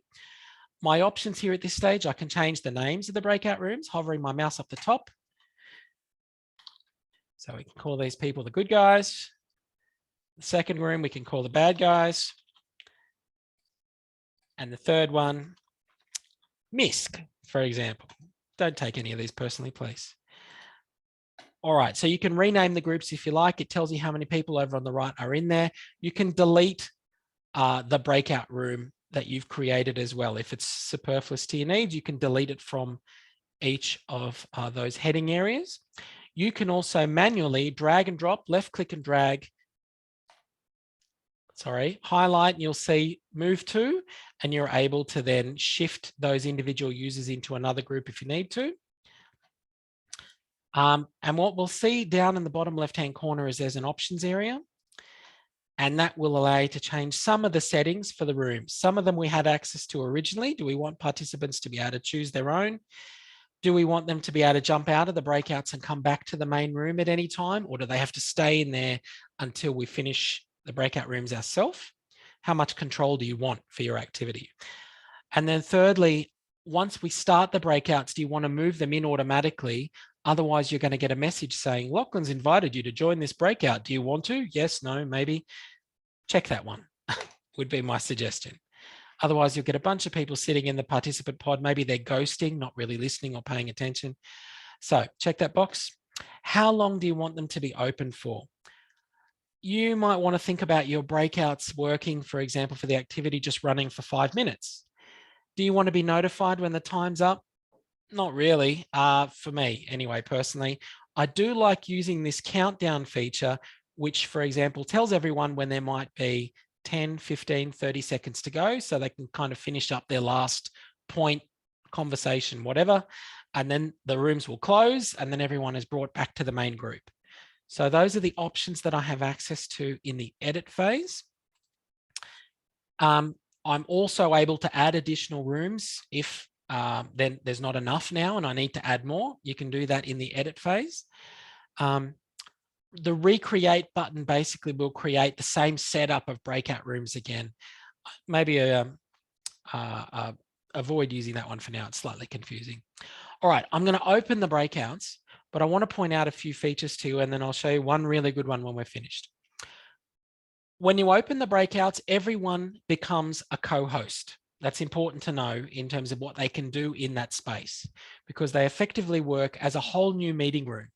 S1: My options here at this stage, I can change the names of the breakout rooms, hovering my mouse up the top. So we can call these people the good guys. The second room, we can call the bad guys. And the third one, MISC, for example. Don't take any of these personally, please. All right, so you can rename the groups if you like. It tells you how many people over on the right are in there. You can delete the breakout room that you've created as well. If it's superfluous to your needs, you can delete it from each of those heading areas. You can also manually drag and drop, left click and drag highlight, and you'll see move to, and you're able to then shift those individual users into another group if you need to. And what we'll see down in the bottom left-hand corner is there's an options area, and that will allow you to change some of the settings for the rooms. Some of them we had access to originally. Do we want participants to be able to choose their own? Do we want them to be able to jump out of the breakouts and come back to the main room at any time? Or do they have to stay in there until we finish the breakout rooms ourselves? How much control do you want for your activity? And then thirdly, once we start the breakouts, do you want to move them in automatically? Otherwise, you're going to get a message saying, Lachlan's invited you to join this breakout. Do you want to? Yes, no, maybe. Check that one, would be my suggestion. Otherwise, you'll get a bunch of people sitting in the participant pod. Maybe they're ghosting, not really listening or paying attention. So check that box. How long do you want them to be open for? You might want to think about your breakouts working, for example, for the activity just running for 5 minutes. Do you want to be notified when the time's up? Not really, for me anyway, personally. I do like using this countdown feature, which, for example, tells everyone when there might be 10, 15, 30 seconds to go, so they can kind of finish up their last point, conversation, whatever, and then the rooms will close, and then everyone is brought back to the main group. So those are the options that I have access to in the edit phase. I'm also able to add additional rooms if then there's not enough now and I need to add more. You can do that in the edit phase. The recreate button basically will create the same setup of breakout rooms again. Maybe avoid using that one for now. It's slightly confusing. All right, I'm going to open the breakouts, but I want to point out a few features to you, and then I'll show you one really good one when we're finished. When you open the breakouts, everyone becomes a co-host. That's important to know in terms of what they can do in that space, because they effectively work as a whole new meeting room.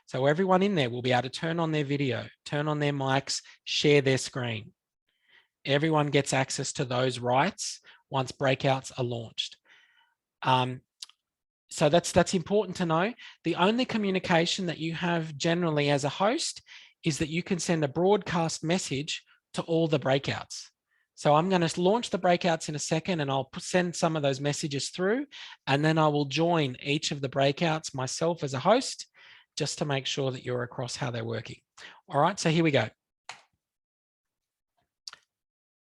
S1: So everyone in there will be able to turn on their video, turn on their mics, share their screen. Everyone gets access to those rights once breakouts are launched. So that's important to know. The only communication that you have generally as a host is that you can send a broadcast message to all the breakouts. So I'm going to launch the breakouts in a second, and I'll send some of those messages through, and then I will join each of the breakouts myself as a host, just to make sure that you're across how they're working. All right, so here we go.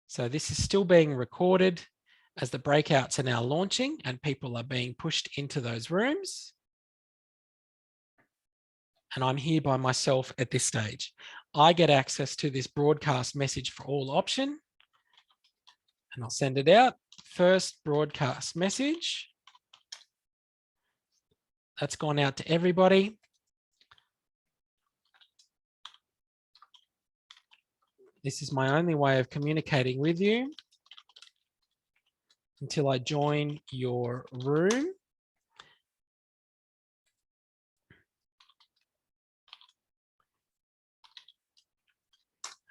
S1: So this is still being recorded as the breakouts are now launching and people are being pushed into those rooms. And I'm here by myself at this stage. I get access to this broadcast message for all option, and I'll send it out. First broadcast message. That's gone out to everybody. This is my only way of communicating with you until I join your room.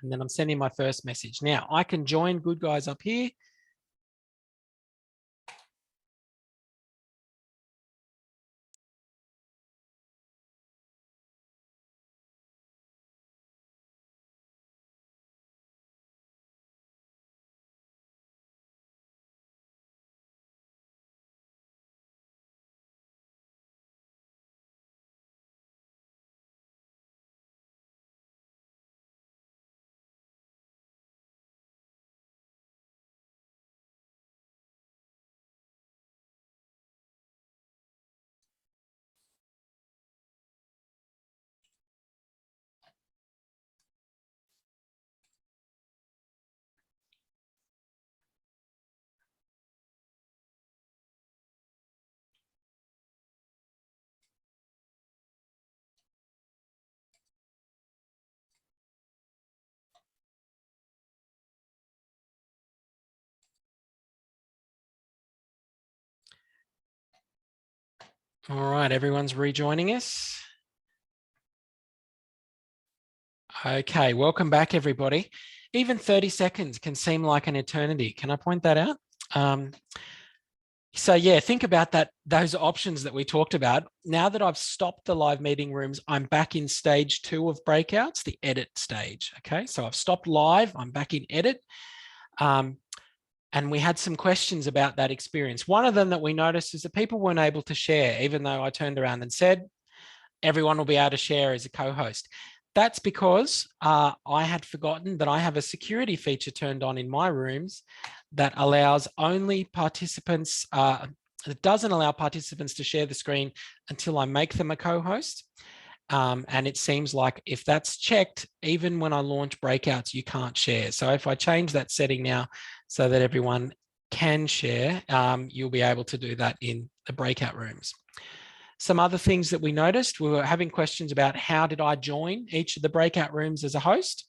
S1: And then I'm sending my first message. Now I can join good guys up here. All right, everyone's rejoining us. Okay, welcome back, everybody. Even 30 seconds can seem like an eternity. Can I point that out? So yeah, think about that, those options that we talked about. Now that I've stopped the live meeting rooms, I'm back in stage 2 of breakouts, the edit stage. Okay, so I've stopped live, I'm back in edit. And we had some questions about that experience. One of them that we noticed is that people weren't able to share, even though I turned around and said, everyone will be able to share as a co-host. That's because I had forgotten that I have a security feature turned on in my rooms that allows only participants, it doesn't allow participants to share the screen until I make them a co-host. And it seems like if that's checked, even when I launch breakouts, you can't share. So if I change that setting now so that everyone can share, you'll be able to do that in the breakout rooms. Some other things that we noticed, we were having questions about how did I join each of the breakout rooms as a host.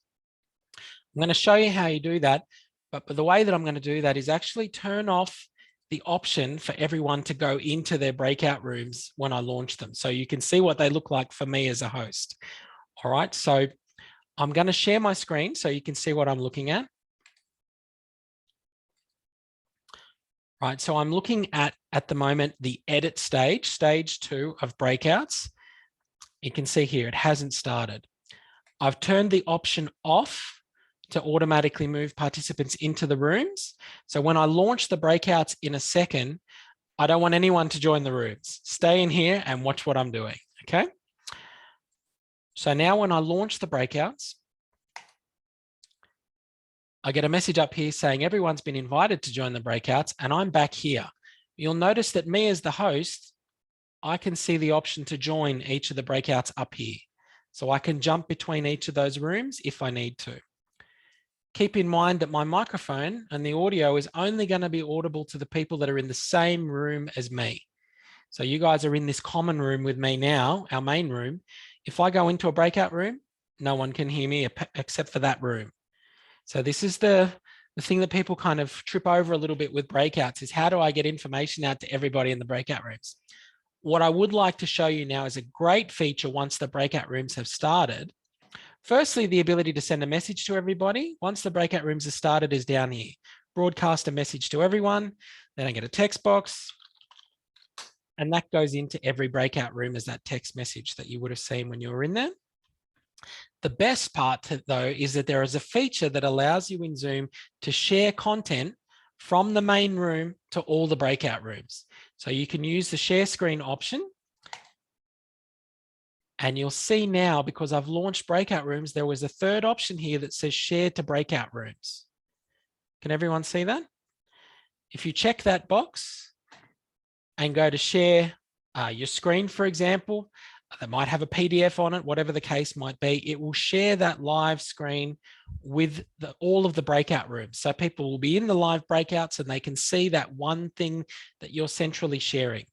S1: I'm going to show you how you do that, but the way that I'm going to do that is actually turn off the option for everyone to go into their breakout rooms when I launch them. So you can see what they look like for me as a host. All right, so I'm going to share my screen so you can see what I'm looking at. Right, so I'm looking at the moment, the edit stage, stage 2 of breakouts. You can see here, it hasn't started. I've turned the option off to automatically move participants into the rooms. So when I launch the breakouts in a second, I don't want anyone to join the rooms. Stay in here and watch what I'm doing, okay? So now when I launch the breakouts, I get a message up here saying everyone's been invited to join the breakouts and I'm back here. You'll notice that me as the host, I can see the option to join each of the breakouts up here. So I can jump between each of those rooms if I need to. Keep in mind that my microphone and the audio is only going to be audible to the people that are in the same room as me. So you guys are in this common room with me now, our main room. If I go into a breakout room, no one can hear me except for that room. So this is the thing that people kind of trip over a little bit with breakouts is how do I get information out to everybody in the breakout rooms? What I would like to show you now is a great feature once the breakout rooms have started. Firstly, the ability to send a message to everybody. Once the breakout rooms are started is down here. Broadcast a message to everyone. Then I get a text box. And that goes into every breakout room as that text message that you would have seen when you were in there. The best part, though, is that there is a feature that allows you in Zoom to share content from the main room to all the breakout rooms. So you can use the share screen option. And you'll see now, because I've launched breakout rooms, there was a third option here that says share to breakout rooms. Can everyone see that? If you check that box and go to share your screen, for example, that might have a PDF on it, whatever the case might be, it will share that live screen with all of the breakout rooms. So people will be in the live breakouts and they can see that one thing that you're centrally sharing.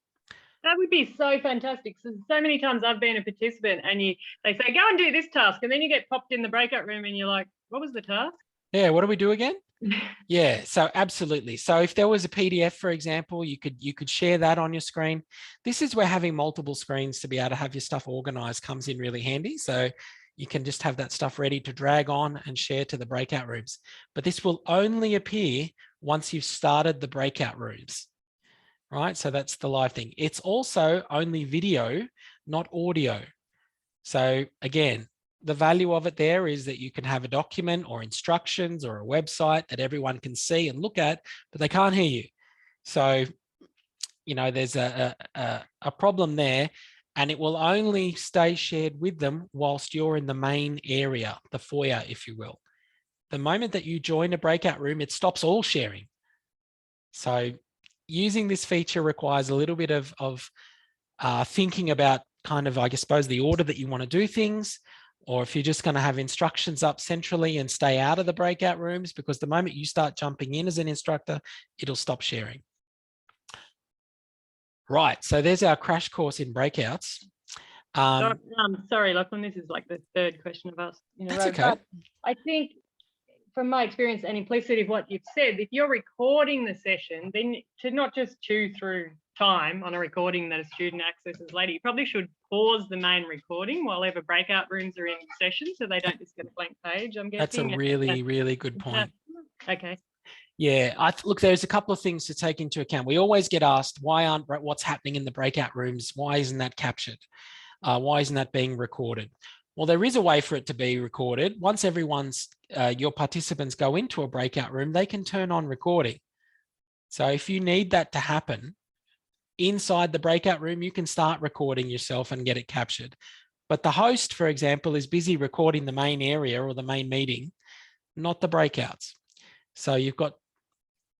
S4: That would be so fantastic. So many times I've been a participant and they say, go and do this task. And then you get popped in the breakout room and you're like, what was the task?
S1: Yeah, what do we do again? Yeah, so absolutely. So if there was a PDF, for example, you could share that on your screen. This is where having multiple screens to be able to have your stuff organized comes in really handy. So you can just have that stuff ready to drag on and share to the breakout rooms. But this will only appear once you've started the breakout rooms. Right, so that's the live thing. It's also only video, not audio. So again, the value of it there is that you can have a document or instructions or a website that everyone can see and look at, but they can't hear you. So, you know, there's a problem there, and it will only stay shared with them whilst you're in the main area, the foyer, if you will. The moment that you join a breakout room, it stops all sharing. So using this feature requires a little bit of thinking about kind of, I suppose, the order that you want to do things, or if you're just going to have instructions up centrally and stay out of the breakout rooms, because the moment you start jumping in as an instructor, it'll stop sharing. Right, so there's our crash course in breakouts.
S4: Sorry, Lachlan, this is like the third question of us in a row.
S1: That's okay.
S4: But I think from my experience and implicit of what you've said, if you're recording the session, then to not just chew through time on a recording that a student accesses later, you probably should pause the main recording while ever breakout rooms are in session so they don't just get a blank page, I'm guessing.
S1: That's a really, really good point.
S4: Okay.
S1: Yeah, look, there's a couple of things to take into account. We always get asked, what's happening in the breakout rooms? Why isn't that captured? Why isn't that being recorded? Well, there is a way for it to be recorded. Once your participants go into a breakout room, they can turn on recording. So if you need that to happen inside the breakout room, you can start recording yourself and get it captured. But the host, for example, is busy recording the main area or the main meeting, not the breakouts. So you've got,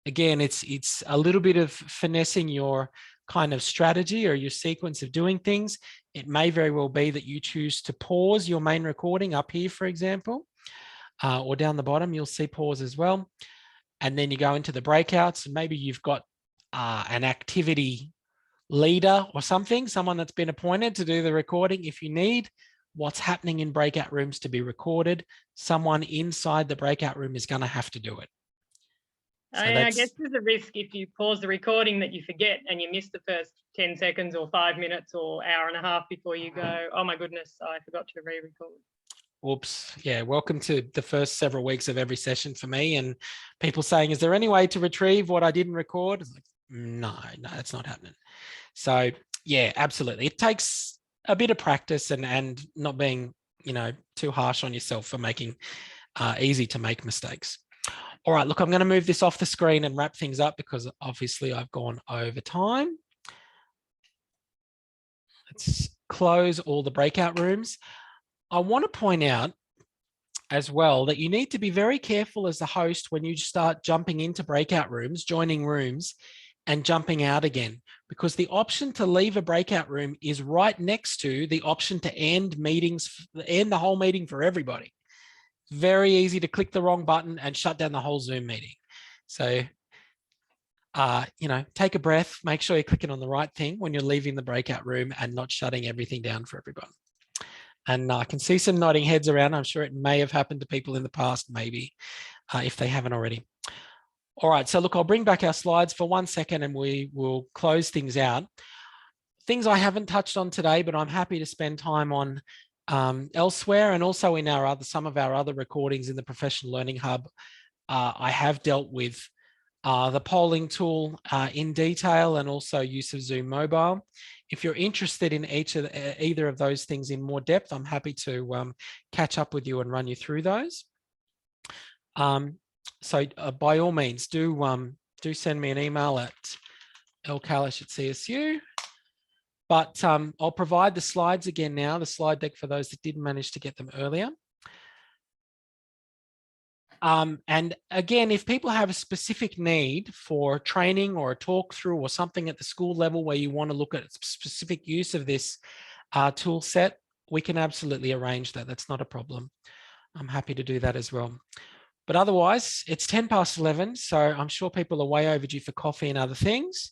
S1: again, it's a little bit of finessing your kind of strategy or your sequence of doing things. It may very well be that you choose to pause your main recording up here, for example, or down the bottom, you'll see pause as well. And then you go into the breakouts and maybe you've got an activity leader or someone that's been appointed to do the recording. If you need what's happening in breakout rooms to be recorded, someone inside the breakout room is going to have to do it. So
S4: I guess there's a risk if you pause the recording that you forget and you miss the first 10 seconds or 5 minutes or hour and a half before you go, oh my goodness, I forgot to re-record.
S1: Oops. Yeah. Welcome to the first several weeks of every session for me, and people saying, is there any way to retrieve what I didn't record? It's like, no, it's not happening. So yeah, absolutely. It takes a bit of practice and not being, too harsh on yourself for making easy to make mistakes. All right, look, I'm going to move this off the screen and wrap things up because obviously I've gone over time. Let's close all the breakout rooms. I want to point out as well that you need to be very careful as the host when you start jumping into breakout rooms, joining rooms and jumping out again, because the option to leave a breakout room is right next to the option to end the whole meeting for everybody. Very easy to click the wrong button and shut down the whole Zoom meeting. So, take a breath, make sure you're clicking on the right thing when you're leaving the breakout room and not shutting everything down for everyone. And I can see some nodding heads around. I'm sure it may have happened to people in the past, maybe, if they haven't already. All right, so look, I'll bring back our slides for 1 second and we will close things out. Things I haven't touched on today, but I'm happy to spend time on elsewhere, and also in some of our other recordings in the Professional Learning Hub. I have dealt with the polling tool in detail and also use of Zoom Mobile. If you're interested in either of those things in more depth, I'm happy to catch up with you and run you through those. So by all means, do send me an email at lkalache@CSU. But I'll provide the slides again now, the slide deck for those that didn't manage to get them earlier. And again, if people have a specific need for training or a talk through or something at the school level where you want to look at specific use of this tool set, we can absolutely arrange that. That's not a problem. I'm happy to do that as well. But otherwise, it's 11:10, so I'm sure people are way overdue for coffee and other things.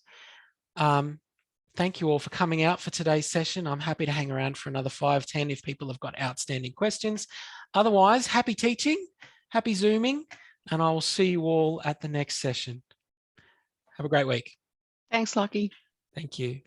S1: Thank you all for coming out for today's session. I'm happy to hang around for another 5-10 if people have got outstanding questions. Otherwise, happy teaching, happy Zooming, and I will see you all at the next session. Have a great week.
S5: Thanks, Lachie.
S1: Thank you.